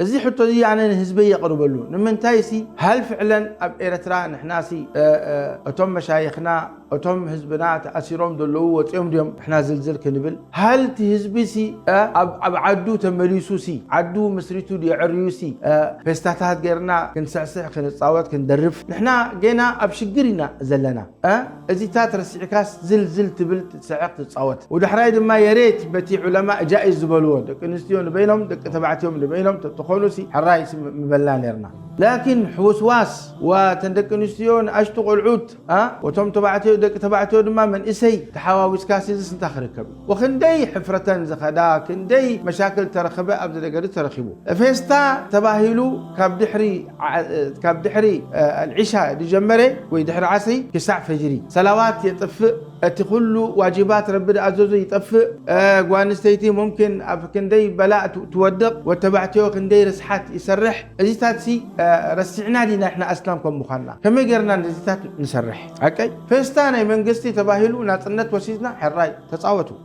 زي حتى زي يعني الحزبية يقربوا له نمن تايسي هل فعلا أب إيرترا نحنا سي أتم مشايخنا أتم حزبنا تأثيرهم دلوا وتيم ديم إحنا زلزل كنبل هل تحزبي سي أب عدو تمليسو سي عدو مسريتو دي عريوسي فاستاتات غيرنا كنسعسع كنتصاوت كندرف نحنا جينا أبشجرنا زلنا زي تات رسعكاس زلزل تبل تسعق تتصاوت ودحراي دما يريت بتي علماء جائز زبلون دك انستيون بينهم دك تبعتهم بينهم تخونسي حرايس مبلان يرنا لكن حوسواس وتندك انستيون اشتغل عود وتم تبعتو دك تبعتو دما من اسي تحاواوس كاسيس انتخركب وخندي حفرة زخدا كندي مشاكل ترخبه ابد دغري ترخبو فيستا تباهلو كاب دحري العشاء دي جمري ويدحر عسي كساع فجري صلوات يطفئ تخلو واجبات ربنا عزوزو يطفئ قوانستيتي ممكن كندي بلاء تودق وتبعتيو كندي رسحات يسرح ازيتات سي رسعنا لنا احنا اسلامكم مخنا كما غيرنا ازيتات نسرح اوكي فستاني منغستي تباهلو ناصنت وسيزنا حراي تصاوتوا